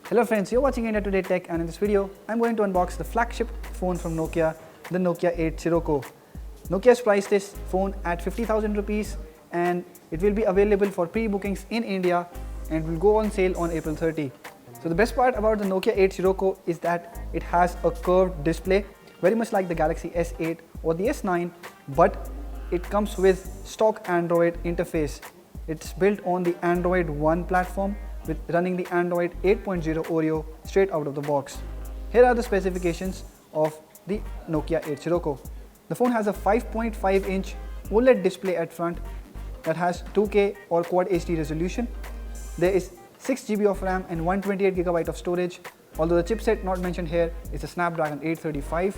Hello friends, you're watching India Today Tech, and in this video, I'm going to unbox the flagship phone from Nokia, the Nokia 8 Sirocco. Nokia's priced this phone at 50,000 rupees and it will be available for pre-bookings in India and will go on sale on April 30. So the best part about the Nokia 8 Sirocco is that it has a curved display, very much like the Galaxy S8 or the S9, but it comes with stock Android interface. It's built on the Android One platform with running the Android 8.0 Oreo straight out of the box. Here are the specifications of the Nokia 8 Sirocco. The phone has a 5.5-inch OLED display at front that has 2K or Quad HD resolution. There is 6GB of RAM and 128GB of storage, although the chipset not mentioned here is a Snapdragon 835.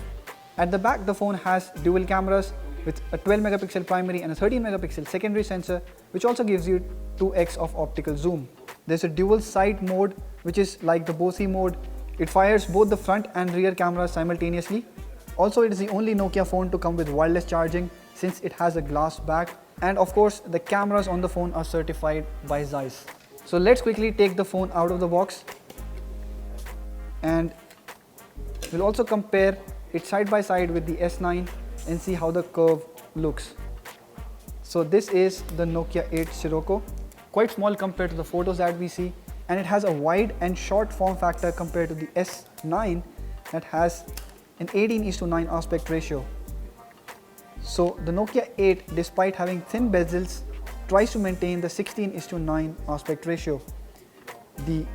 At the back, the phone has dual cameras with a 12-megapixel primary and a 13-megapixel secondary sensor, which also gives you 2x of optical zoom. There's a dual sight mode, which is like the BOSI mode. It fires both the front and rear cameras simultaneously. Also, it is the only Nokia phone to come with wireless charging since it has a glass back. And of course, the cameras on the phone are certified by Zeiss. So let's quickly take the phone out of the box. And we'll also compare it side by side with the S9 and see how the curve looks. So this is the Nokia 8 Sirocco. Quite small compared to the photos that we see, and it has a wide and short form factor compared to the S9 that has an 18:9 aspect ratio. So the Nokia 8, despite having thin bezels, tries to maintain the 16:9 aspect ratio. The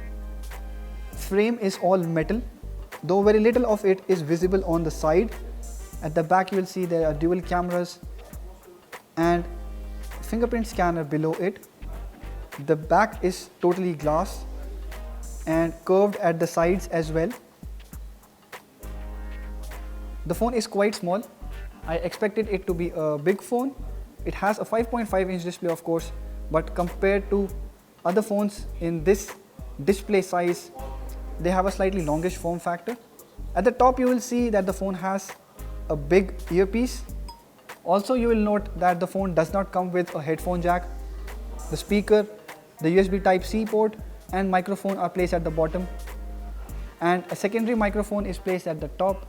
frame is all metal, though very little of it is visible on the side. At the back you will see there are dual cameras and fingerprint scanner below it. The back is totally glass and curved at the sides as well. The phone is quite small. I expected it to be a big phone. It has a 5.5-inch display, of course, but compared to other phones in this display size, they have a slightly longish form factor. At the top you will see that the phone has a big earpiece. Also, you will note that the phone does not come with a headphone jack. The speaker, the USB Type-C port and microphone are placed at the bottom, and a secondary microphone is placed at the top.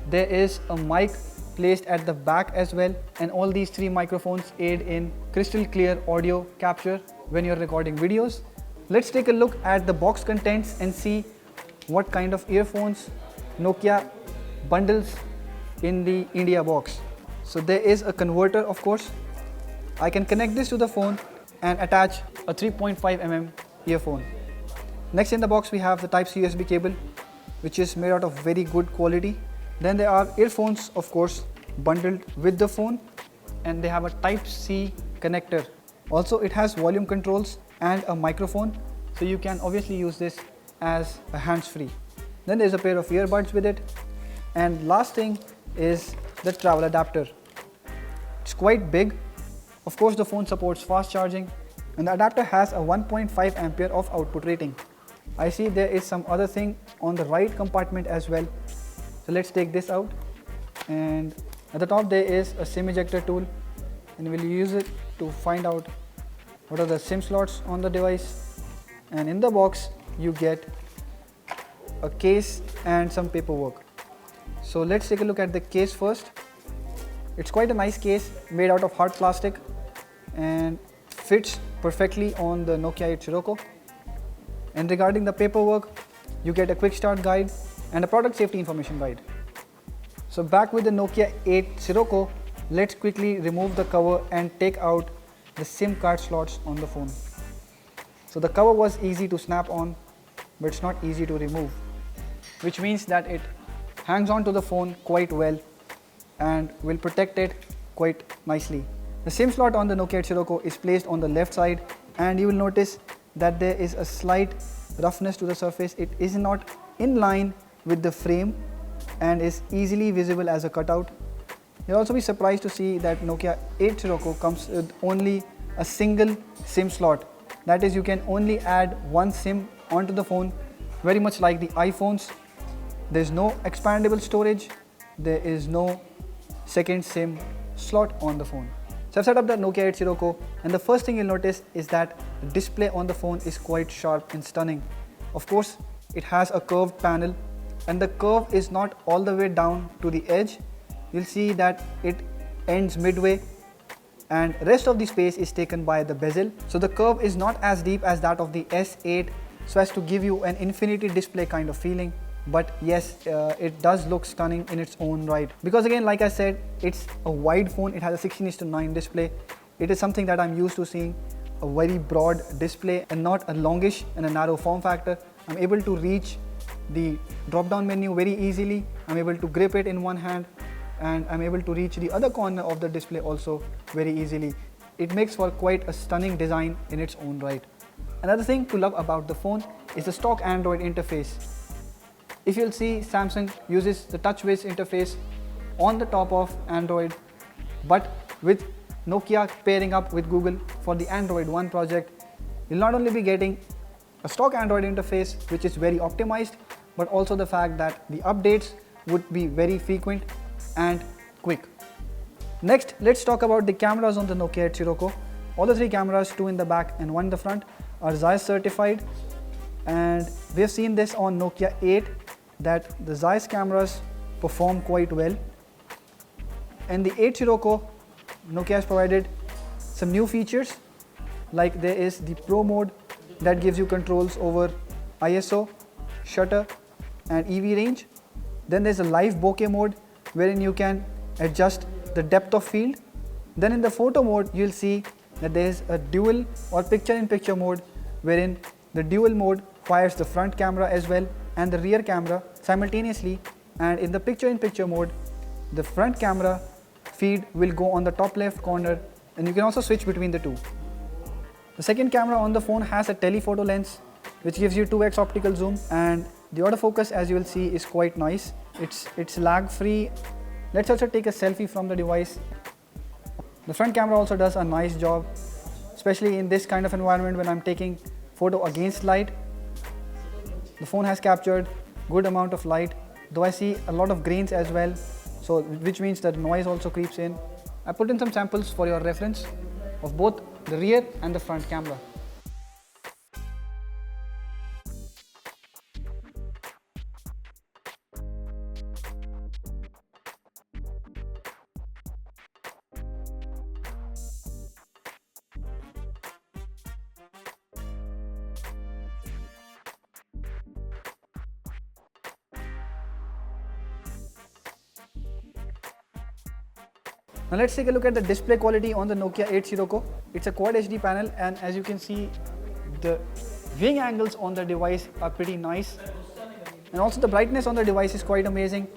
There is a mic placed at the back as well, and all these three microphones aid in crystal clear audio capture when you're recording videos. Let's take a look at the box contents and see what kind of earphones Nokia bundles in the India box. So there is a converter, of course. I can connect this to the phone and attach a 3.5mm earphone. Next in the box we have the Type-C USB cable, which is made out of very good quality. Then there are earphones, of course, bundled with the phone, and they have a Type-C connector. Also, it has volume controls and a microphone, so you can obviously use this as a hands-free. Then there's a pair of earbuds with it, and last thing is the travel adapter. It's quite big. Of course, the phone supports fast charging, and the adapter has a 1.5 ampere of output rating. I see there is some other thing on the right compartment as well. So let's take this out, and at the top there is a SIM ejector tool, and we'll use it to find out what are the SIM slots on the device. And in the box you get a case and some paperwork. So let's take a look at the case first. It's quite a nice case made out of hard plastic and fits perfectly on the Nokia 8 Sirocco. And regarding the paperwork, you get a quick start guide and a product safety information guide. So back with the Nokia 8 Sirocco, let's quickly remove the cover and take out the SIM card slots on the phone. So the cover was easy to snap on, but it's not easy to remove, which means that it hangs on to the phone quite well and will protect it quite nicely. The SIM slot on the Nokia 8 Sirocco is placed on the left side, and you will notice that there is a slight roughness to the surface. It is not in line with the frame and is easily visible as a cutout. You'll also be surprised to see that Nokia 8 Sirocco comes with only a single SIM slot. That is, you can only add one SIM onto the phone, very much like the iPhones. There's no expandable storage. There is no second SIM slot on the phone. So I've set up the Nokia 8 Sirocco, and the first thing you'll notice is that the display on the phone is quite sharp and stunning. Of course, it has a curved panel, and the curve is not all the way down to the edge. You'll see that it ends midway, and rest of the space is taken by the bezel. So the curve is not as deep as that of the S8 so as to give you an infinity display kind of feeling. But yes, it does look stunning in its own right, because again, like I said, it's a wide phone. It has a 16:9 display. It is something that I'm used to seeing, a very broad display and not a longish and a narrow form factor. I'm able to reach the drop down menu very easily. I'm able to grip it in one hand, and I'm able to reach the other corner of the display also very easily. It makes for quite a stunning design in its own right. Another thing to love about the phone is the stock Android interface. If you'll see, Samsung uses the TouchWiz interface on the top of Android, but with Nokia pairing up with Google for the Android One project, you'll not only be getting a stock Android interface which is very optimized, but also the fact that the updates would be very frequent and quick. Next, let's talk about the cameras on the Nokia 8 Sirocco. All the three cameras, two in the back and one in the front, are Zeiss certified, and we have seen this on Nokia 8 that the Zeiss cameras perform quite well. And the 8 Sirocco, Nokia has provided some new features, like there is the Pro mode that gives you controls over ISO, shutter and EV range. Then there's a live bokeh mode wherein you can adjust the depth of field. Then in the photo mode, you'll see that there is a dual or picture-in-picture mode wherein the dual mode fires the front camera as well and the rear camera simultaneously, and in the picture-in-picture mode, the front camera feed will go on the top left corner, and you can also switch between the two. The second camera on the phone has a telephoto lens which gives you 2x optical zoom, and the autofocus, as you will see, is quite nice. It's lag free. Let's also take a selfie from the device. The front camera also does a nice job, especially in this kind of environment when I'm taking photo against light. The phone has captured good amount of light, though I see a lot of grains as well, so which means that noise also creeps in. I put in some samples for your reference of both the rear and the front camera. Now let's take a look at the display quality on the Nokia 8 Sirocco. It's a Quad HD panel, and as you can see, the viewing angles on the device are pretty nice, and also the brightness on the device is quite amazing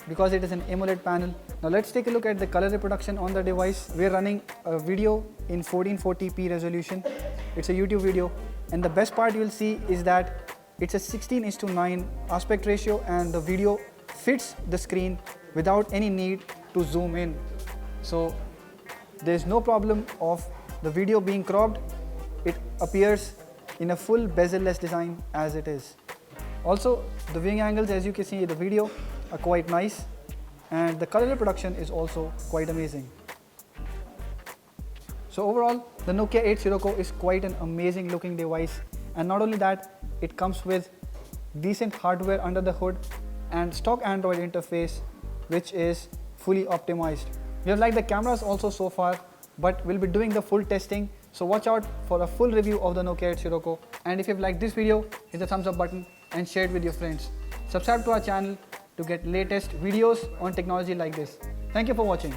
because it is an AMOLED panel. Now let's take a look at the color reproduction on the device. We're running a video in 1440p resolution. It's a YouTube video, and the best part you'll see is that it's a 16:9 aspect ratio, and the video fits the screen without any need to zoom in. So there's no problem of the video being cropped. It appears in a full bezel-less design as it is. Also, the viewing angles, as you can see in the video, are quite nice, and the color reproduction is also quite amazing. So overall, the Nokia 8 Sirocco is quite an amazing looking device, and not only that, it comes with decent hardware under the hood and stock Android interface which is fully optimized. We have liked the cameras also so far, but we'll be doing the full testing, so watch out for a full review of the Nokia 8 Sirocco. And if you've liked this video, hit the thumbs up button and share it with your friends. Subscribe to our channel to get latest videos on technology like this. Thank you for watching.